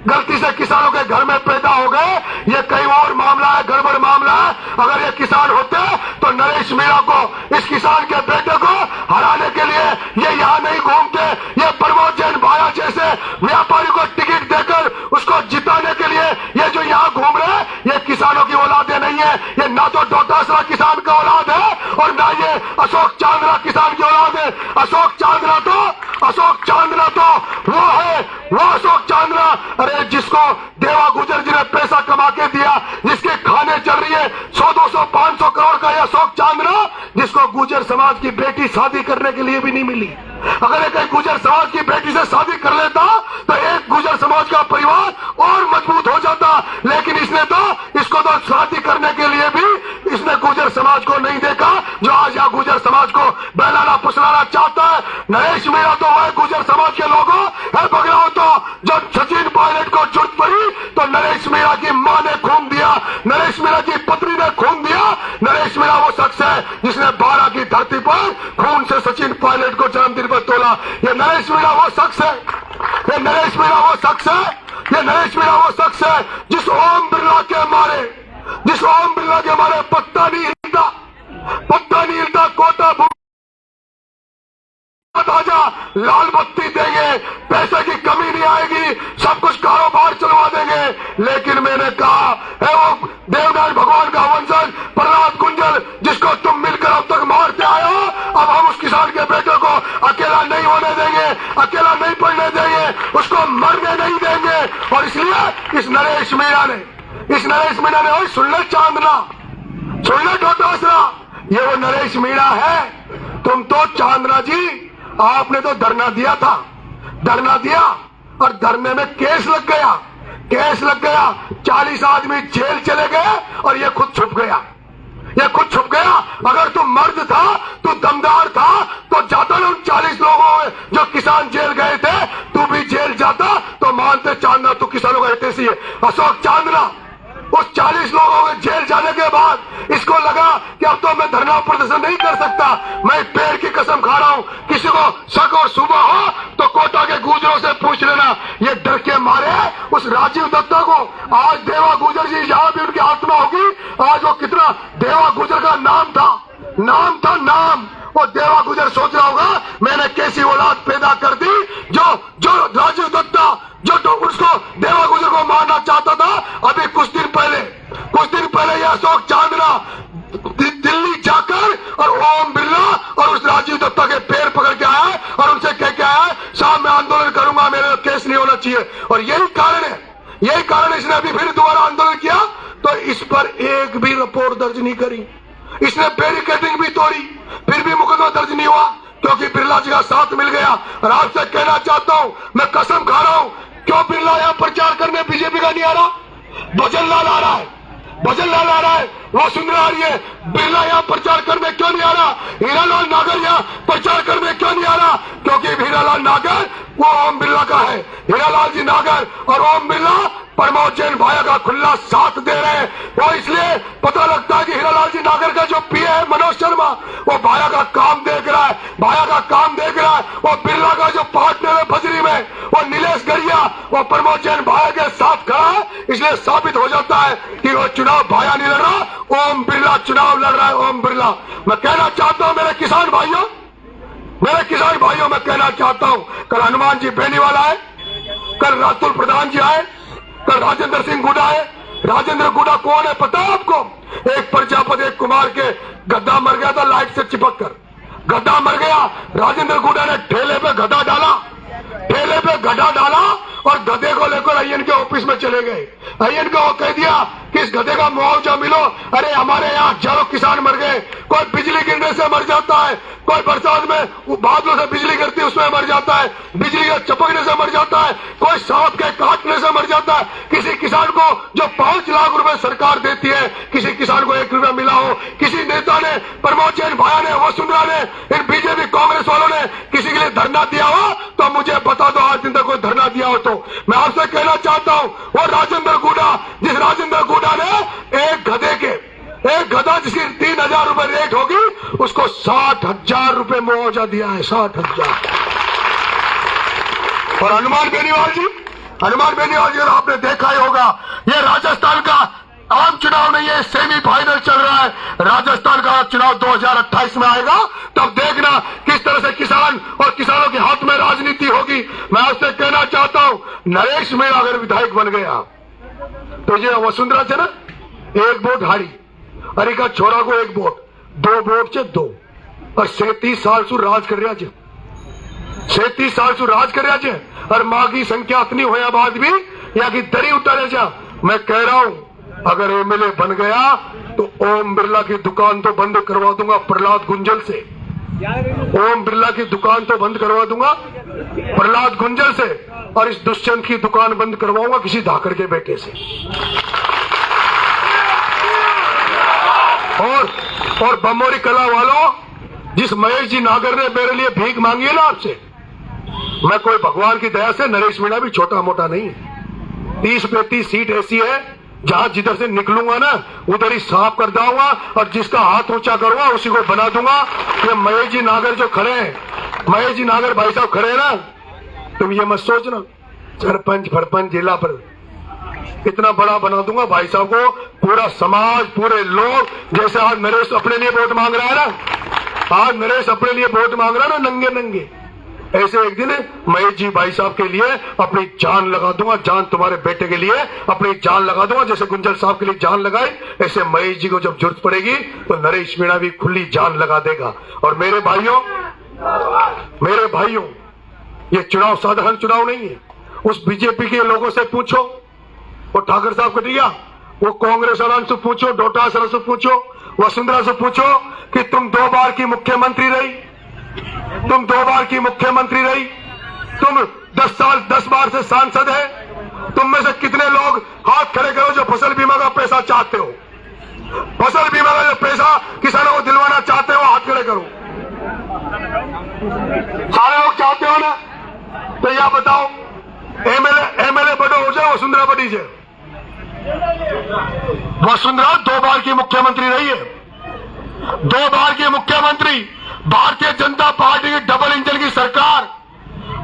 गलती से किसानों के घर में पैदा हो गए, ये कहीं और मामला है, गड़बड़ मामला है। अगर ये किसान होते तो नरेश मीणा को, इस किसान के बेटे को हराने के लिए ये यहाँ नहीं घूमते, ये प्रमोद जैन भाया जैसे व्यापारी को टिकट देकर उसको जिताने के लिए ये जो यहाँ घूम रहे हैं, ये किसानों की औलादे नहीं है, ये ना तो डोटासरा किसान का औलाद है और ना ये अशोक चांद्रा किसान की औलाद है। अशोक चांद्रा तो वो है, वो अशोक चांद्रा, अरे जिसको देवा गुजर जी ने पैसा कमा के दिया, जिसके खाने चल रही है 100, 200, 500 करोड़ का ये अशोक चांद्रा, जिसको गुजर समाज की बेटी शादी करने के लिए भी नहीं मिली। अगर एक गुजर समाज की बेटी से शादी कर लेता तो एक गुजर समाज का परिवार और मजबूत हो जाता, लेकिन इसको तो शादी करने के लिए भी इसने गुजर समाज को नहीं देखा, जो आज यहाँ गुजर समाज को बहलाना फुसलाना चाहता है। नरेश मीणा तो वह गुजर समाज के लोगों है बगड़ाओ, तो जब सचिन पायलट को जरूरत पड़ी तो नरेश मीणा की मां ने खून दिया, नरेश मीणा की पत्नी ने खून दिया। नरेश मीणा वो शख्स है जिसने 12 की धरती पर खून से सचिन पायलट को जन्मदिन पर तोला। ये नरेश मीणा वो शख्स है, जिस ओम बिरला के मारे पत्ता नहीं हिलता, कोटा ताजा लाल बत्ती देंगे, पैसे की कमी नहीं आएगी, सब कुछ कारोबार चलवा देंगे। लेकिन मैंने कहा है वो देवनारायण भगवान का वंशज प्रहलाद गुंजल, जिसको तुम मिलकर अब तक मारते आए हो, अब हम उस किसान के बेटे को अकेला नहीं होने देंगे, अकेला नहीं पड़ने देंगे, उसको मरने नहीं देंगे। और इसलिए इस नरेश मीणा ने और सुन ले चांदना, सुन ले डोटासरा, ये वो नरेश मीणा है। तुम तो चांदना जी आपने तो धरना दिया और धरने में केस लग गया, 40 आदमी जेल चले गए और ये खुद छुप गया। अगर तू मर्द था, तू दमदार था, तो जाता ना उन 40 लोगों में जो किसान जेल गए थे, तू भी जेल जाता तो मानते चांदना तू किसानों का हितैषी है। अशोक चांदना उस 40 लोगों के जेल जाने के बाद इसको लगा कि अब तो मैं धरना प्रदर्शन नहीं कर सकता, मैं पेड़ की कसम खा रहा हूं, किसी को शक और शुबा हो तो कोटा के गुजरों से पूछ लेना। ये डर के मारे उस राजीव दत्ता को, आज देवा गुजर जी जहां भी उनकी आत्मा होगी, आज वो कितना देवा गुजर का नाम था, वो देवा गुजर सोच रहा होगा मैंने कैसी औलाद पैदा कर दी, जो राजीव दत्ता जो तो उसको देवा गुजर को मारना चाहता था। अभी कुछ दिन पहले ये अशोक चांद्रा दिल्ली जाकर और ओम बिरला और उस राजीव दत्ता के पैर पकड़ के आया है और उनसे कह के आया है साहब मैं आंदोलन करूंगा, मेरे केस नहीं होना चाहिए। और यही कारण इसने अभी फिर दोबारा आंदोलन किया तो इस पर एक भी रिपोर्ट दर्ज नहीं करी, इसने बैरिकेडिंग भी तोड़ी, फिर भी मुकदमा दर्ज नहीं हुआ क्योंकि बिरला जी का साथ मिल गया। और आपसे कहना चाहता हूं, मैं कसम खा रहा हूं, क्यों बिरला यहां प्रचार करने बीजेपी का नहीं आ रहा? भजनलाल आ रहा है, वो सुन रही है। बिरला यहां प्रचार करने क्यों नहीं आ रहा? हीरालाल नागर यहां प्रचार करने क्यों नहीं आ रहा? क्योंकि हीरालाल नागर वो ओम बिरला का है। हीरालाल जी नागर और ओम बिरला प्रमोद जैन भाया का खुला साथ दे रहे हैं। वो इसलिए पता लगता है कि हीरालाल जी नागर का जो पीए है मनोज शर्मा, वो भाया का काम देख रहा है, वो बिरला का जो पार्टनर है बजरी में, वो नीलेश गरिया, वो प्रमोद जैन भाया के साथ खड़ा है। इसलिए साबित हो जाता है कि वो चुनाव भाया नहीं लड़ रहा, ओम बिरला चुनाव लड़ रहा है। ओम बिरला, मैं कहना चाहता हूं मेरे किसान भाइयों, मैं कहना चाहता हूं, कल हनुमान जी बेनीवाला है, कल रातुल प्रधान जी आए, कल राजेंद्र सिंह गुडा है। राजेंद्र गुडा कौन है पता है आपको? एक प्रजापति कुमार के गद्दा मर गया था लाइट से चिपक कर, गद्दा मर गया। राजेंद्र गुडा ने ठेले पे गधा डाला और गधे को लेकर अय्यन के ऑफिस में चले गए। अय्यन को कह दिया कि कि इस गधे का मुआवजा मिलो। अरे हमारे यहाँ हजारों किसान मर गए, कोई बिजली गिरने से मर जाता है, कोई बरसात में वो बादलों से बिजली गिरती है उसमें मर जाता है, बिजली के चपकने से मर जाता है, कोई सांप के काटने से मर जाता है। किसी किसान को जो 5 लाख रुपए सरकार देती है, किसी किसान को 1 रुपया मिला हो, किसी नेता ने, प्रमोद जैन भाया ने, वसुंधरा ने, इन बीजेपी कांग्रेस वालों ने किसी के लिए धरना दिया हो तो मुझे बता दो, आज दिन तक कोई धरना दिया हो तो। मैं आपसे कहना चाहता हूं, वो राजेंद्र गुडा, जिस राजेंद्र गुडा ने एक गधा जिसकी 3,000 रुपए रेट होगी, उसको 60,000 रुपए मुआवजा दिया है, 60,000। और हनुमान बेनीवाल जी, आपने देखा ही होगा, ये राजस्थान का आम चुनाव नहीं है, सेमीफाइनल चल रहा है। राजस्थान का चुनाव 2028 में आएगा, तब देखना किस तरह से किसान और किसानों के हाथ में राजनीति होगी। मैं आपसे कहना चाहता हूं, नरेश मीणा अगर विधायक बन गया तो ये वसुंधरा से ना 1 वोट हारी, अरे का छोरा को 1 वोट, 2 वोट से 2, और 37 साल से राज कर रहा है, 37 साल से राज कर रहा है, और मां की संख्या इतनी होया बाद भी या की दरी उतारे जा। मैं कह रहा हूं, अगर एमएलए बन गया तो ओम बिरला की दुकान तो बंद करवा दूंगा प्रहलाद गुंजल से, ओम बिरला की दुकान तो बंद करवा दूंगा प्रहलाद गुंजल से, और इस दुष्यंत की दुकान बंद करवाऊंगा किसी धाकड़ के बेटे से। और बमोरी कला वालों, जिस महेश जी नागर ने मेरे लिए भीख मांगी है ना आपसे, मैं कोई भगवान की दया से नरेश मीणा भी छोटा मोटा नहीं है। 30-35 सीट ऐसी है जहां जिधर से निकलूंगा ना उधर ही साफ कर दूंगा, और जिसका हाथ ऊंचा करूंगा उसी को बना दूंगा। ये महेश जी नागर जो खड़े हैं, महेश जी नागर भाई साहब खड़े हैं ना, तुम ये मत सोचना सरपंच जिला पर इतना बड़ा बना दूंगा भाई साहब को, पूरा समाज, पूरे लोग, जैसे आज नरेश अपने लिए वोट मांग रहा है ना, आज नरेश अपने लिए वोट मांग रहा है ना नंगे नंगे, ऐसे एक दिन महेश जी भाई साहब के लिए अपनी जान लगा दूंगा, जान तुम्हारे बेटे के लिए अपनी जान लगा दूंगा। जैसे गुंजल साहब के लिए जान लगाई, ऐसे महेश जी को जब जरूरत पड़ेगी तो नरेश मीणा भी खुली जान लगा देगा। और मेरे भाइयों, ये चुनाव साधारण चुनाव नहीं है। उस बीजेपी के लोगों से पूछो, वो ठाकर साहब कटिया, वो कांग्रेस वालों से पूछो, डोटासरा से पूछो, वसुंधरा से पूछो कि तुम 2 बार की मुख्यमंत्री रही, तुम 2 बार की मुख्यमंत्री रही, तुम 10 बार से सांसद है, तुम में से कितने लोग हाथ खड़े करो जो फसल बीमा का पैसा चाहते हो, फसल बीमा का जो पैसा किसानों को दिलवाना चाहते हो, हाथ खड़े करो। सारे लोग चाहते हो ना? तो यह बताओ, एमएलए बड़ो हो जाए, वसुंधरा बड़ी जाए। वसुंधरा 2 बार की मुख्यमंत्री रही है, 2 बार की मुख्यमंत्री, भारतीय जनता पार्टी की डबल इंजन की सरकार,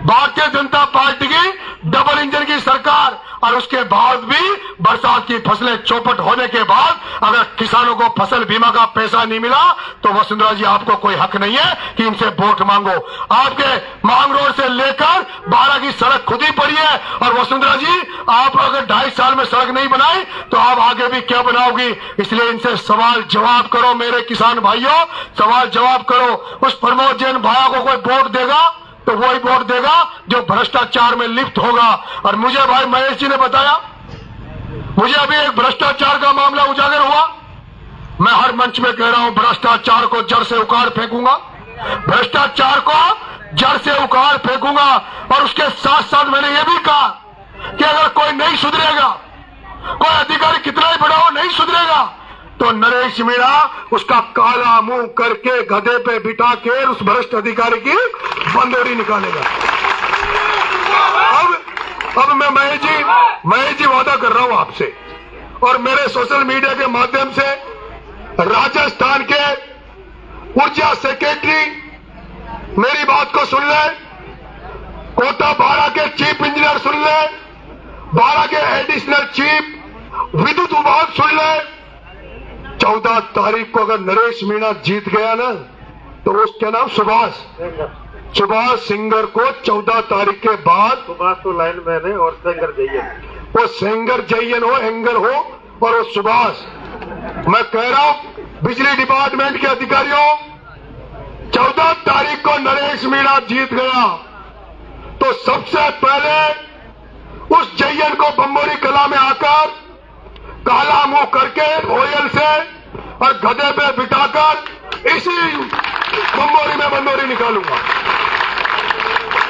भारतीय जनता पार्टी की डबल इंजन की सरकार, और उसके बाद भी बरसात की फसलें चौपट होने के बाद अगर किसानों को फसल बीमा का पैसा नहीं मिला तो वसुंधरा जी आपको कोई हक नहीं है कि इनसे वोट मांगो। आपके मांग रोड से लेकर 12 की सड़क खुद ही पड़ी है, और वसुंधरा जी आप अगर 2.5 साल में सड़क नहीं बनाई तो आप आगे भी क्या बनाओगी? इसलिए इनसे सवाल जवाब करो मेरे किसान भाइयों, सवाल जवाब करो। उस प्रमोद जैन भाया को कोई वोट देगा तो वही वोट देगा जो भ्रष्टाचार में लिप्त होगा। और मुझे भाई महेश जी ने बताया, मुझे अभी एक भ्रष्टाचार का मामला उजागर हुआ, मैं हर मंच में कह रहा हूं भ्रष्टाचार को जड़ से उखाड़ फेंकूंगा, भ्रष्टाचार को जड़ से उखाड़ फेंकूंगा। और उसके साथ साथ मैंने ये भी कहा कि अगर कोई नहीं सुधरेगा, कोई अधिकारी कितना ही बड़ा हो नहीं सुधरेगा, तो नरेश मीणा उसका काला मुंह करके गधे पे बिठा के उस भ्रष्ट अधिकारी की बंदोरी निकालेगा। अब मैं महेश जी वादा कर रहा हूं आपसे, और मेरे सोशल मीडिया के माध्यम से राजस्थान के ऊर्जा सेक्रेटरी मेरी बात को सुन ले, कोटा 12 के चीफ इंजीनियर सुन ले, 12 के एडिशनल चीफ विद्युत विभाग सुन ले। 14 तारीख को अगर नरेश मीणा जीत गया ना तो उसका नाम सुभाष सिंगर को 14 तारीख के बाद, सुभाष तो लाइन मैन है और सेंगर जयन, वो सेंगर जयन हो, एंगर हो, और वो सुभाष, मैं कह रहा हूं बिजली डिपार्टमेंट के अधिकारियों, 14 तारीख को नरेश मीणा जीत गया तो सबसे पहले उस जयन को बम्बोरी कला में आकर काला मुंह करके ओयल से और गधे पे बिठाकर इसी बम्बोरी में बंदोरी निकालूंगा।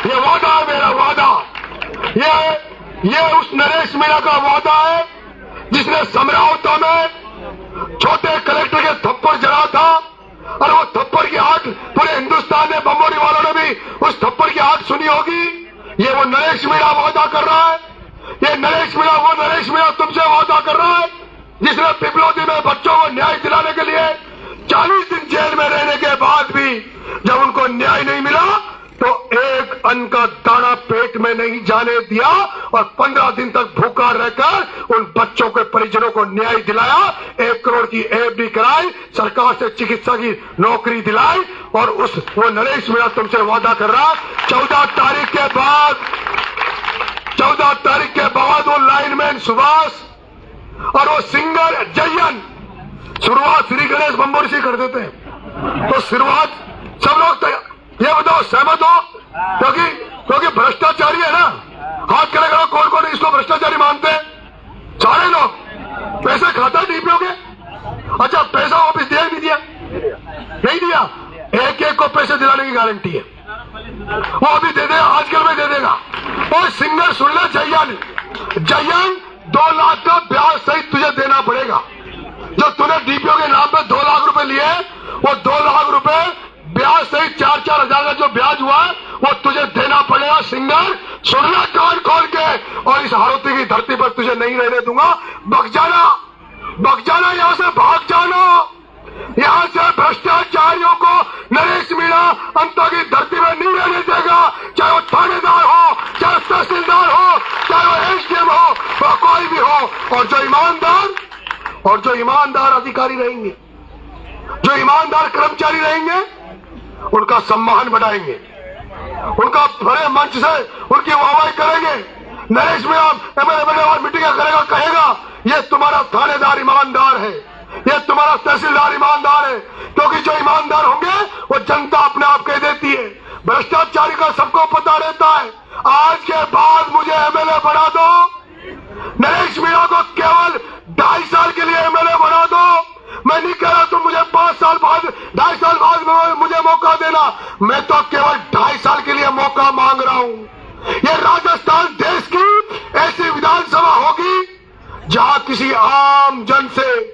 ये वादा है मेरा, वादा। ये उस नरेश मीणा का वादा है जिसने समरावता में छोटे कलेक्टर के थप्पड़ जड़ा था, और वो थप्पड़ की आग पूरे हिंदुस्तान में बम्बोरी वालों ने भी उस थप्पड़ की आग सुनी होगी। ये वो नरेश मीणा वादा कर रहा है, ये नरेश मीणा, वो नरेश मीणा तुमसे वादा कर रहा है जिसने पिपलोदी में बच्चों को न्याय दिलाने के लिए 40 दिन जेल में रहने के बाद भी जब उनको न्याय नहीं मिला तो एक अन्न का दाना पेट में नहीं जाने दिया और 15 दिन तक भूखा रहकर उन बच्चों के परिजनों को न्याय दिलाया। 1 करोड़ की एफडी कराई, सरकार से चिकित्सा की नौकरी दिलाई, और वो नरेश मीणा तुमसे वादा कर रहा 14 तारीख के बाद वो लाइनमैन सुभाष और वो सिंगर जयन, शुरुआत श्री गणेश बम्बोरी से कर देते हैं। तो शुरुआत सब लोग ये बताओ सहमत हो? क्योंकि भ्रष्टाचारी है ना, हाथ खड़े करो कौन कौन इसको भ्रष्टाचारी मानते हैं? सारे लोग। पैसे खाता डीपीओ के? अच्छा, पैसा वापिस दिया नहीं दिया? नहीं दिया। एक एक को पैसे दिलाने की गारंटी है, वो अभी दे देगा, आजकल में दे देगा। और सिंगर सुन ले, जयन 2 लाख का ब्याज सहित तुझे देना पड़ेगा। जो तूने डीपीओ के नाम पे 2 लाख रुपए लिए, वो 2 लाख रुपए ब्याज सहित 4-4 हजार का जो ब्याज हुआ है वो तुझे देना पड़ेगा। सिंगर सुनना कान खोल के, और इस हारोती की धरती पर तुझे नहीं रहने दूंगा। बक जाना, यहाँ से भाग जाना। यहाँ से भ्रष्टाचारियों को नरेश मीणा अंता की धरती में नहीं रहने देगा, चाहे वो थानेदार हो, चाहे तहसीलदार हो, चाहे वो एसडीएम हो, वो कोई भी हो। और जो ईमानदार अधिकारी रहेंगे, जो ईमानदार कर्मचारी रहेंगे, उनका सम्मान बढ़ाएंगे, उनका बड़े मंच से उनकी वाहवाही करेंगे। नरेश मीणा एमएलए मीटिंग करेगा, कहेगा ये तुम्हारा थानेदार ईमानदार है, ये तुम्हारा तहसीलदार ईमानदार है। क्योंकि जो ईमानदार होंगे वो जनता अपने आप कह देती है। भ्रष्टाचारी का सबको पता रहता है। आज के बाद मुझे एमएलए बना दो, नरेश मीणा को केवल 2.5 साल के लिए एमएलए बना दो। मैं नहीं कह रहा तुम मुझे 5 साल बाद, 2.5 साल बाद मुझे मौका देना, मैं तो केवल 2.5 साल के लिए मौका मांग रहा हूं। ये राजस्थान देश की ऐसी विधानसभा होगी जहां किसी आम जन से,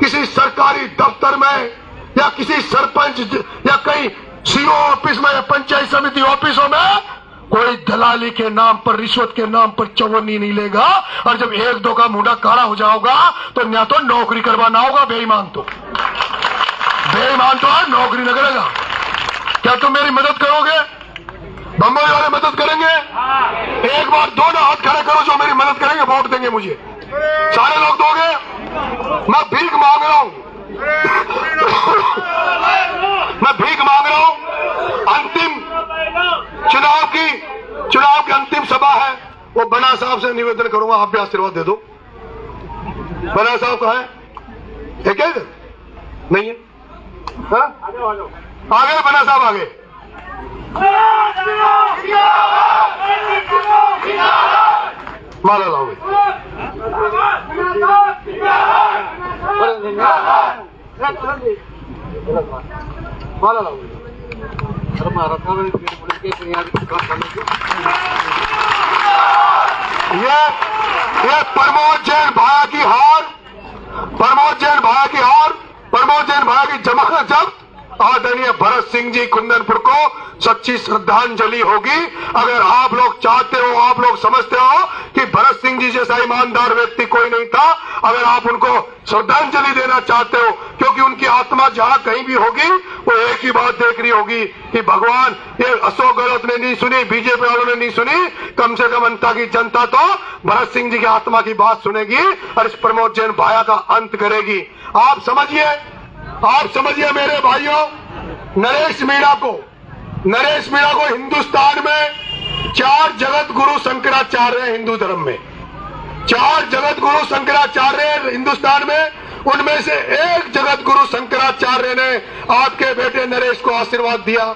किसी सरकारी दफ्तर में या किसी सरपंच या कहीं सीओ ऑफिस में या पंचायत समिति ऑफिसों में कोई दलाली के नाम पर, रिश्वत के नाम पर चवन्नी नहीं लेगा। और जब 1-2 का मुंडा काला हो जाओगा तो या तो नौकरी करवाना होगा, बेईमान तो नौकरी न करेगा। क्या तुम मेरी मदद करोगे? बम्बई वाले मदद करेंगे? एक बार 2 हाथ खड़े करो जो मेरी मदद करेंगे, वोट देंगे मुझे। सारे लोग दोगे? मैं भीख मांग रहा हूं, मैं भीख मांग रहा हूं। अंतिम चुनाव की अंतिम सभा है, वो बना साहब से निवेदन करूंगा, आप भी आशीर्वाद दे दो। बना साहब कहाँ है? एक है नहीं है? आगे बना साहब, आगे। माला लाओगे? माला लाओगे? ये प्रमोद जैन भाया की हार, प्रमोद जैन भाया की जमानत जब्त आदरणीय भरत सिंह जी कुंदनपुर को सच्ची श्रद्धांजलि होगी। अगर आप लोग चाहते हो, आप लोग समझते हो कि भरत सिंह जी जैसा ईमानदार व्यक्ति कोई नहीं था, अगर आप उनको श्रद्धांजलि देना चाहते हो, क्योंकि उनकी आत्मा जहां कहीं भी होगी वो एक ही बात देख रही होगी कि भगवान, ये अशोक गहलोत ने नहीं सुनी, बीजेपी वालों ने नहीं सुनी, कम से कम अंता की जनता तो भरत सिंह जी की आत्मा की बात सुनेगी और इस प्रमोद जैन भाया का अंत करेगी। आप समझिए मेरे भाइयों, नरेश मीणा को हिंदुस्तान में 4 जगत गुरु शंकराचार्य हैं। हिंदू धर्म में 4 जगत गुरु शंकराचार्य हैं हिंदुस्तान में, उनमें से एक जगत गुरु शंकराचार्य ने आपके बेटे नरेश को आशीर्वाद दिया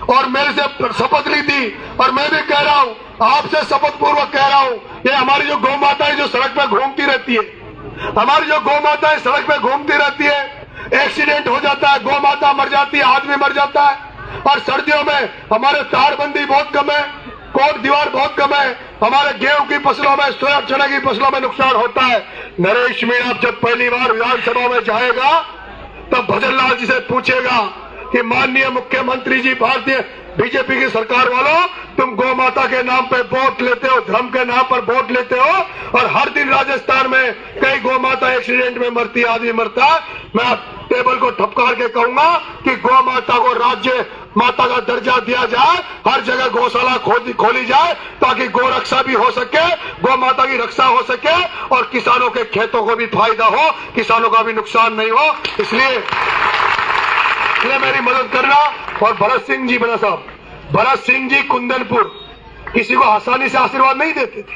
और मेरे से शपथ ली थी। और मैं भी कह रहा हूं, आपसे शपथ पूर्वक कह रहा हूं, ये हमारी जो गौ माता है जो सड़क पर घूमती रहती है, हमारी जो गौ माता है सड़क पे घूमती रहती है, एक्सीडेंट हो जाता है, गौ माता मर जाती है, आदमी मर जाता है। और सर्दियों में हमारे तारबंदी बहुत कम है, कोट दीवार बहुत कम है, हमारे गेहूं की फसलों में, सोया चना की फसलों में नुकसान होता है। नरेश मीणा जब पहली बार विधानसभा में जाएगा तब भजन लाल जी से पूछेगा कि माननीय मुख्यमंत्री जी, भारतीय बीजेपी की सरकार वालों, तुम गौ माता के नाम पे वोट लेते हो, धर्म के नाम पर वोट लेते हो, और हर दिन राजस्थान में कई गौ माता एक्सीडेंट में मरती है, आदमी मरता है। मैं टेबल को ठपकार के कहूंगा कि गौ माता को राज्य माता का दर्जा दिया जाए, हर जगह गौशाला खोली जाए ताकि गौ रक्षा भी हो सके, गौ माता की रक्षा हो सके और किसानों के खेतों को भी फायदा हो, किसानों का भी नुकसान नहीं हो। इसलिए मेरी मदद करना। और भरत सिंह जी बना साहब, भरत सिंह जी कुंदनपुर किसी को आसानी से आशीर्वाद नहीं देते थे।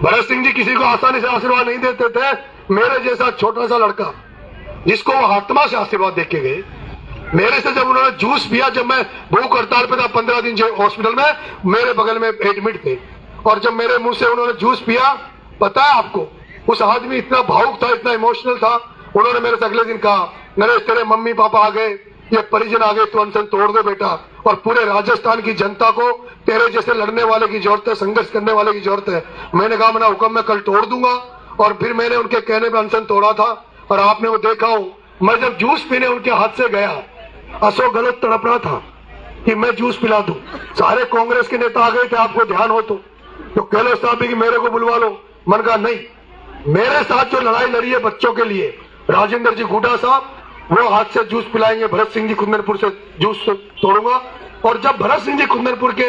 भरत सिंह जी किसी को आसानी से आशीर्वाद नहीं देते थे। मेरे जैसा छोटा सा लड़का जिसको वो आत्मा से आशीर्वाद देके गए, मेरे से जब उन्होंने जूस पिया, जब मैं भूख हड़ताल पे था 15 दिन हॉस्पिटल में, मेरे बगल में एडमिट थे, और जब मेरे मुंह से उन्होंने जूस पिया, पता है आपको, उस आदमी इतना भावुक था, इतना इमोशनल था। उन्होंने मेरे से अगले दिन कहा, नरेश तेरे मम्मी पापा आ गए, ये परिजन आ गए, तो अनशन तोड़ दो बेटा, और पूरे राजस्थान की जनता को तेरे जैसे लड़ने वाले की जरूरत है, संघर्ष करने वाले की जरूरत है। मैंने कहा मेरा हुक्म मैं कल तोड़ दूंगा, और फिर मैंने उनके कहने पर अनशन तोड़ा था। और आपने वो देखा हो, मैं जब जूस पीने उनके हाथ से गया, अशोक गहलोत तड़पना था कि मैं जूस पिला दूं। सारे कांग्रेस के नेता आ गए थे, आपको ध्यान हो तो गहलोत साहब कि मेरे को बुलवा लो। मन कहा नहीं, मेरे साथ जो लड़ाई लड़ी है बच्चों के लिए, राजेंद्र जी गुड्डा साहब वो हाथ से जूस पिलाएंगे, भरत सिंह जी कुंदनपुर से जूस तोड़ूंगा। और जब भरत सिंह जी कुंदनपुर के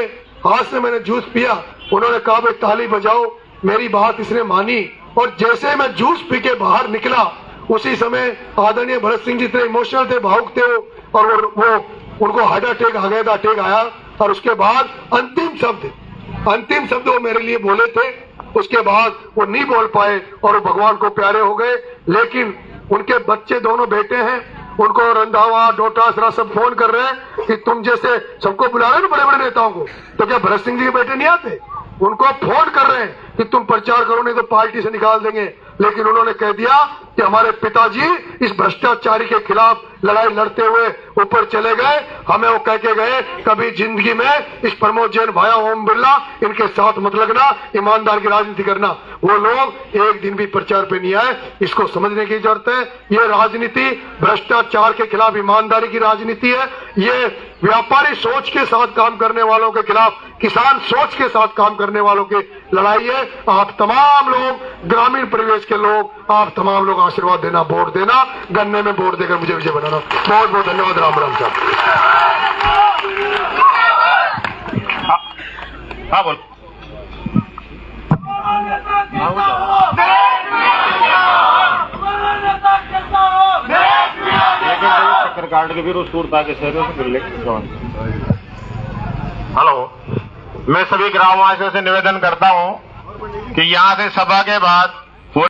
हाथ से मैंने जूस पिया, उन्होंने कहा भाई ताली बजाओ, मेरी बात इसने मानी। और जैसे मैं जूस पी के बाहर निकला, उसी समय आदरणीय भरत सिंह जी इतने इमोशनल थे, भावुक थे, और वो उनको हार्ट अटैक आ गया था, अटैक आया। और उसके बाद अंतिम शब्द वो मेरे लिए बोले थे। उसके बाद वो नहीं बोल पाए और वो भगवान को प्यारे हो गए। लेकिन उनके बच्चे, दोनों बेटे हैं, उनको रंधावा डोटासरा सब फोन कर रहे हैं कि तुम जैसे सबको बुला रहे हैं ना बड़े बड़े नेताओं को, तो क्या भरत सिंह जी के बेटे नहीं आते? उनको फोन कर रहे हैं कि तुम प्रचार करो नहीं तो पार्टी से निकाल देंगे। लेकिन उन्होंने कह दिया कि हमारे पिताजी इस भ्रष्टाचारी के खिलाफ लड़ाई लड़ते हुए ऊपर चले गए। हमें वो कह के गए, कभी जिंदगी में इस प्रमोद जैन भाया ओम बिरला इनके साथ मत लगना, ईमानदार की राजनीति करना। वो लोग एक दिन भी प्रचार पे नहीं आए। इसको समझने की जरूरत है। ये राजनीति भ्रष्टाचार के खिलाफ ईमानदारी की राजनीति है। ये व्यापारी सोच के साथ काम करने वालों के खिलाफ, किसान सोच के साथ काम करने वालों की लड़ाई है। आप तमाम लोग, ग्रामीण परिवेश के लोग, आप तमाम लोग आशीर्वाद देना, वोट देना, गन्ने में वोट देकर मुझे विजय बनाना। बहुत बहुत धन्यवाद। राम राम साहब। हाँ बोल। चक्कर काट के फिर उस टूरता के शहरों से हेलो, मैं सभी ग्रामवासियों से निवेदन करता हूं कि यहां से सभा के बाद